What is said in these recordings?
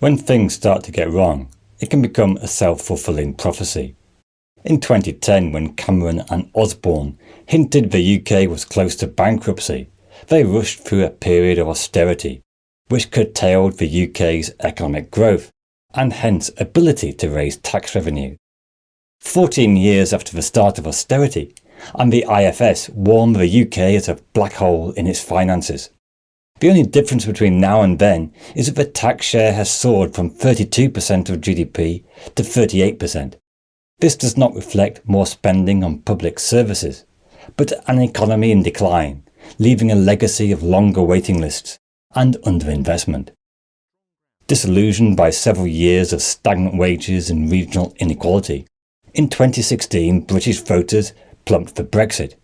When things start to get wrong, it can become a self-fulfilling prophecy. In 2010, when Cameron and Osborne hinted the UK was close to bankruptcy, they rushed through a period of austerity, which curtailed the UK's economic growth, and hence ability to raise tax revenue. 14 years after the start of austerity, and the IFS warned the UK as a black hole in its finances. The only difference between now and then is that the tax share has soared from 32% of GDP to 38%. This does not reflect more spending on public services, but an economy in decline, leaving a legacy of longer waiting lists and underinvestment. Disillusioned by several years of stagnant wages and regional inequality, in 2016 British voters plumped for Brexit,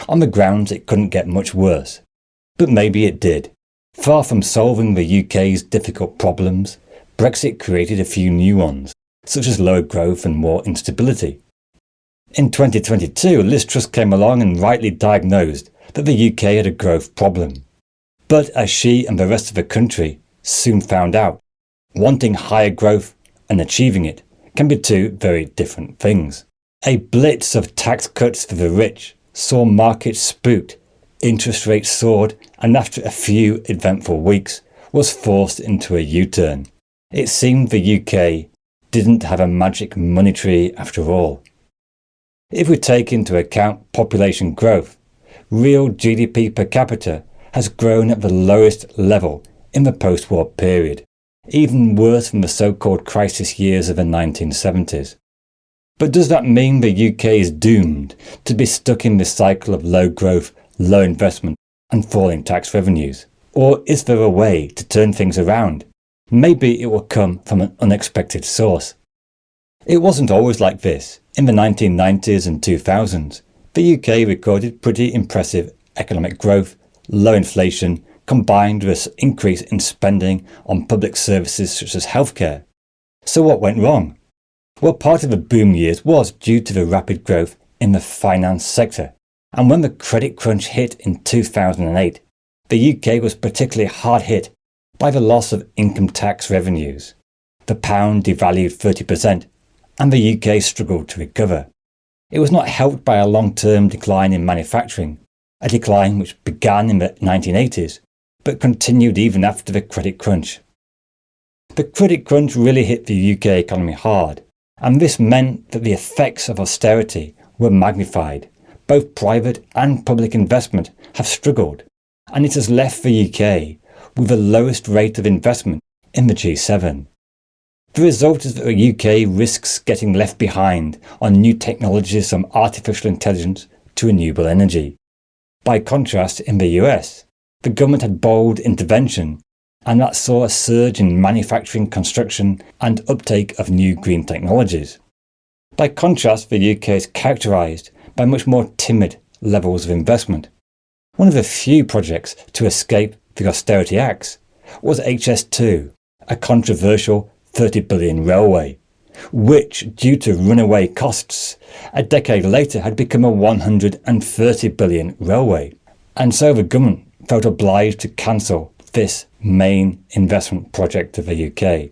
on the grounds it couldn't get much worse. But maybe it did. Far from solving the UK's difficult problems, Brexit created a few new ones, such as lower growth and more instability. In 2022, Liz Truss came along and rightly diagnosed that the UK had a growth problem. But as she and the rest of the country soon found out, wanting higher growth and achieving it can be two very different things. A blitz of tax cuts for the rich saw markets spooked, interest rates soared, and after a few eventful weeks was forced into a U-turn. It seemed the UK didn't have a magic money tree after all. If we take into account population growth, real GDP per capita has grown at the lowest level in the post-war period, even worse than the so-called crisis years of the 1970s. But does that mean the UK is doomed to be stuck in this cycle of low growth, low investment and falling tax revenues? Or is there a way to turn things around? Maybe it will come from an unexpected source. It wasn't always like this. In the 1990s and 2000s, the UK recorded pretty impressive economic growth, low inflation, combined with an increase in spending on public services such as healthcare. So what went wrong? Well, part of the boom years was due to the rapid growth in the finance sector. And when the credit crunch hit in 2008, the UK was particularly hard hit by the loss of income tax revenues. The pound devalued 30%, and the UK struggled to recover. It was not helped by a long-term decline in manufacturing, a decline which began in the 1980s, but continued even after the credit crunch. The credit crunch really hit the UK economy hard, and this meant that the effects of austerity were magnified. Both private and public investment have struggled, and it has left the UK with the lowest rate of investment in the G7. The result is that the UK risks getting left behind on new technologies from artificial intelligence to renewable energy. By contrast, in the US, the government had bold intervention, and that saw a surge in manufacturing, construction and uptake of new green technologies. By contrast, the UK is characterised by much more timid levels of investment. One of the few projects to escape the Austerity Acts was HS2, a controversial 30 billion railway, which, due to runaway costs, a decade later had become a 130 billion railway. And so the government felt obliged to cancel this main investment project of the UK.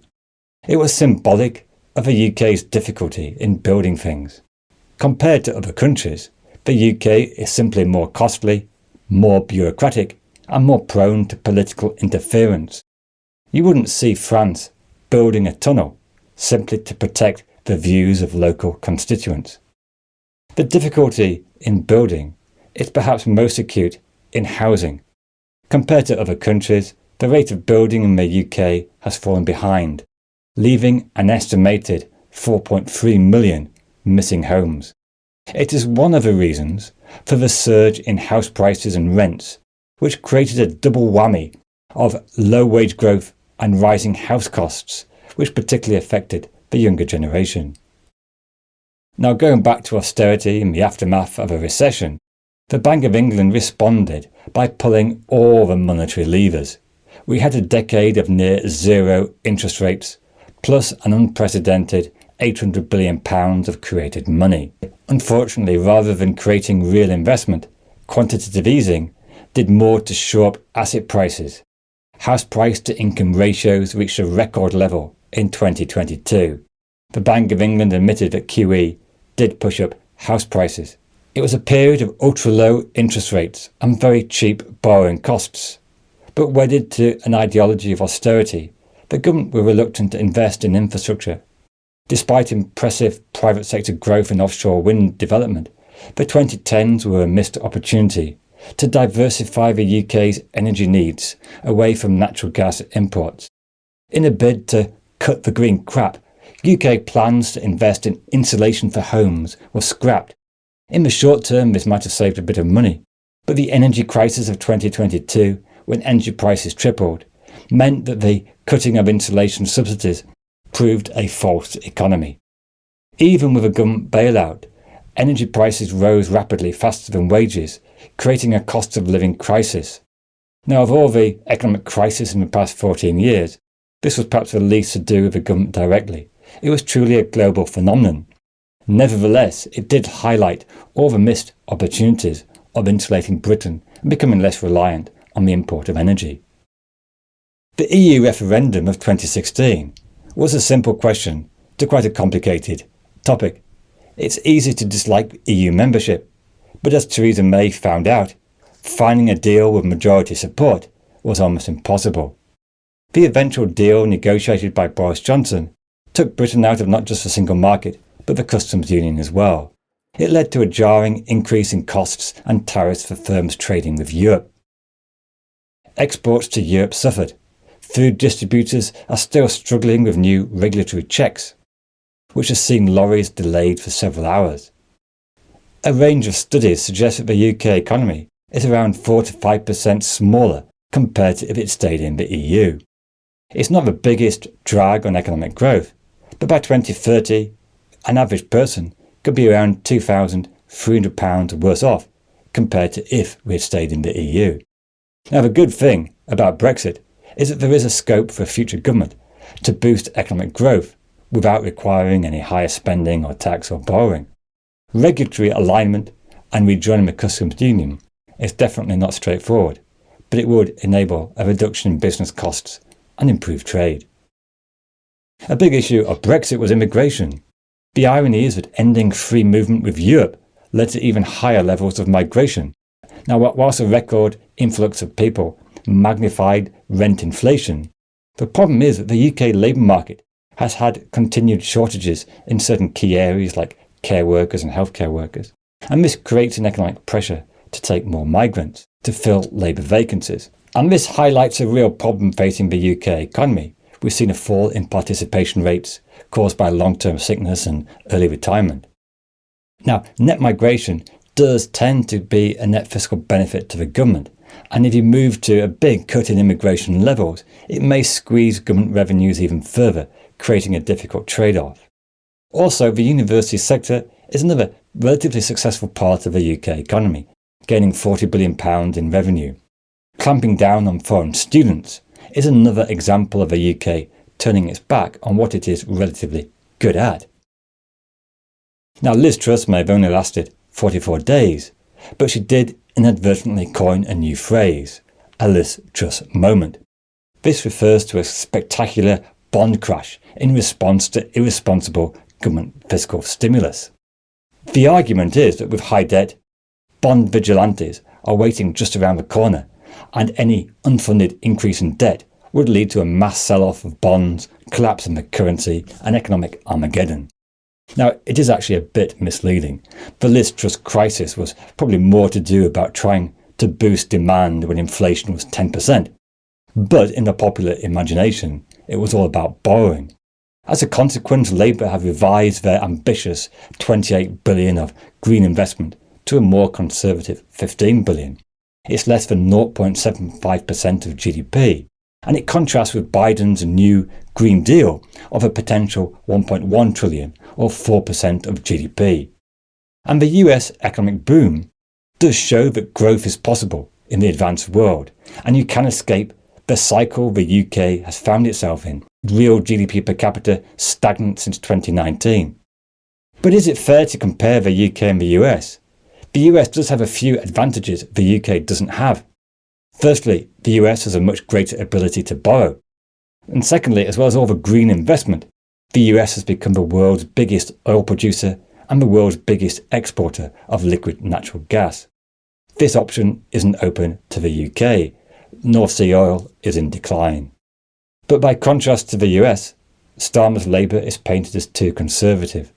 It was symbolic of the UK's difficulty in building things. Compared to other countries, the UK is simply more costly, more bureaucratic, and more prone to political interference. You wouldn't see France building a tunnel simply to protect the views of local constituents. The difficulty in building is perhaps most acute in housing. Compared to other countries, the rate of building in the UK has fallen behind, leaving an estimated 4.3 million missing homes. It is one of the reasons for the surge in house prices and rents, which created a double whammy of low wage growth and rising house costs, which particularly affected the younger generation. Now, going back to austerity in the aftermath of a recession, the Bank of England responded by pulling all the monetary levers. We had a decade of near zero interest rates, plus an unprecedented £800 billion of created money. Unfortunately, rather than creating real investment, quantitative easing did more to shore up asset prices. House price to income ratios reached a record level in 2022. The Bank of England admitted that QE did push up house prices. It was a period of ultra-low interest rates and very cheap borrowing costs. But wedded to an ideology of austerity, the government were reluctant to invest in infrastructure. Despite impressive private sector growth in offshore wind development, the 2010s were a missed opportunity to diversify the UK's energy needs away from natural gas imports. In a bid to cut the green crap, UK plans to invest in insulation for homes were scrapped. In the short term, this might have saved a bit of money, but the energy crisis of 2022, when energy prices tripled, meant that the cutting of insulation subsidies proved a false economy. Even with a government bailout, energy prices rose rapidly faster than wages, creating a cost of living crisis. Now, of all the economic crises in the past 14 years, this was perhaps the least to do with the government directly. It was truly a global phenomenon. Nevertheless, it did highlight all the missed opportunities of insulating Britain and becoming less reliant on the import of energy. The EU referendum of 2016 was a simple question to quite a complicated topic. It's easy to dislike EU membership, but as Theresa May found out, finding a deal with majority support was almost impossible. The eventual deal negotiated by Boris Johnson took Britain out of not just the single market, but the customs union as well. It led to a jarring increase in costs and tariffs for firms trading with Europe. Exports to Europe suffered. Food distributors are still struggling with new regulatory checks, which has seen lorries delayed for several hours. A range of studies suggest that the UK economy is around 4 to 5% smaller compared to if it stayed in the EU. It's not the biggest drag on economic growth, but by 2030, an average person could be around £2,300 worse off compared to if we had stayed in the EU. Now, the good thing about Brexit is that there is a scope for a future government to boost economic growth without requiring any higher spending or tax or borrowing. Regulatory alignment and rejoining the customs union is definitely not straightforward, but it would enable a reduction in business costs and improve trade. A big issue of Brexit was immigration. The irony is that ending free movement with Europe led to even higher levels of migration. Now, whilst a record influx of people magnified rent inflation, the problem is that the UK labour market has had continued shortages in certain key areas like care workers and healthcare workers, and this creates an economic pressure to take more migrants to fill labour vacancies. And this highlights a real problem facing the UK economy. We've seen a fall in participation rates caused by long-term sickness and early retirement. Now, net migration does tend to be a net fiscal benefit to the government, and if you move to a big cut in immigration levels, it may squeeze government revenues even further, creating a difficult trade-off. Also, the university sector is another relatively successful part of the UK economy, gaining £40 billion in revenue. Clamping down on foreign students is another example of the UK turning its back on what it is relatively good at. Now, Liz Truss may have only lasted 44 days, but she did inadvertently coin a new phrase, a Liz Truss moment. This refers to a spectacular bond crash in response to irresponsible government fiscal stimulus. The argument is that with high debt, bond vigilantes are waiting just around the corner, and any unfunded increase in debt would lead to a mass sell-off of bonds, collapse in the currency, and economic Armageddon. Now, it is actually a bit misleading. The Liz Truss crisis was probably more to do about trying to boost demand when inflation was 10%. But in the popular imagination, it was all about borrowing. As a consequence, Labour have revised their ambitious $28 billion of green investment to a more conservative $15 billion. It's less than 0.75% of GDP, and it contrasts with Biden's new Green Deal of a potential $1.1 trillion or 4% of GDP. And the US economic boom does show that growth is possible in the advanced world, and you can escape the cycle the UK has found itself in, real GDP per capita stagnant since 2019. But is it fair to compare the UK and the US? The US does have a few advantages the UK doesn't have. Firstly, the US has a much greater ability to borrow. And secondly, as well as all the green investment, the US has become the world's biggest oil producer and the world's biggest exporter of liquid natural gas. This option isn't open to the UK. North Sea oil is in decline. But by contrast to the US, Starmer's Labour is painted as too conservative,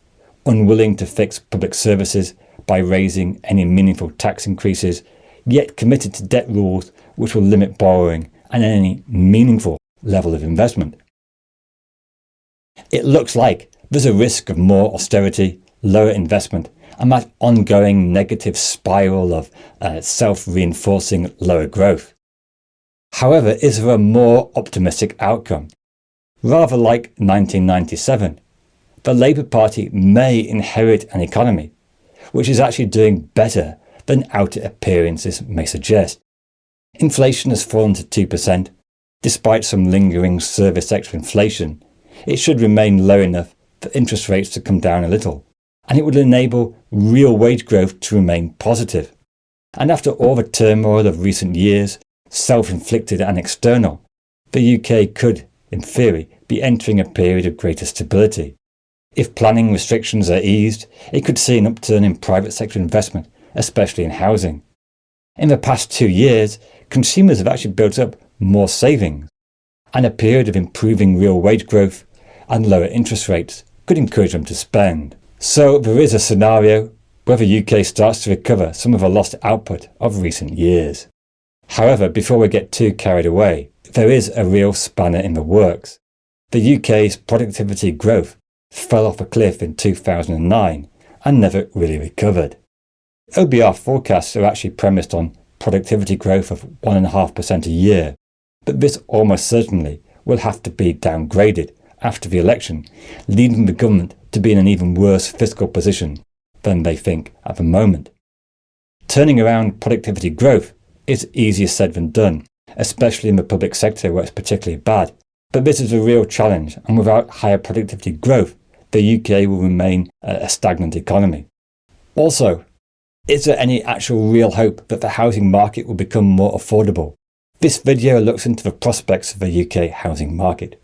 unwilling to fix public services by raising any meaningful tax increases, yet committed to debt rules which will limit borrowing and any meaningful level of investment. It looks like there's a risk of more austerity, lower investment, and that ongoing negative spiral of self-reinforcing lower growth. However, is there a more optimistic outcome? Rather like 1997, the Labour Party may inherit an economy which is actually doing better than outer appearances may suggest. Inflation has fallen to 2%. Despite some lingering service sector inflation, it should remain low enough for interest rates to come down a little, and it would enable real wage growth to remain positive. And after all the turmoil of recent years, self-inflicted and external, the UK could, in theory, be entering a period of greater stability. If planning restrictions are eased, it could see an upturn in private sector investment, especially in housing. In the past 2 years, consumers have actually built up more savings, and a period of improving real wage growth and lower interest rates could encourage them to spend. So there is a scenario where the UK starts to recover some of the lost output of recent years. However, before we get too carried away, there is a real spanner in the works. The UK's productivity growth fell off a cliff in 2009 and never really recovered. OBR forecasts are actually premised on productivity growth of 1.5% a year, but this almost certainly will have to be downgraded after the election, leading the government to be in an even worse fiscal position than they think at the moment. Turning around productivity growth is easier said than done, especially in the public sector where it's particularly bad. But this is a real challenge, and without higher productivity growth, the UK will remain a stagnant economy. Also, is there any actual real hope that the housing market will become more affordable? This video looks into the prospects of the UK housing market.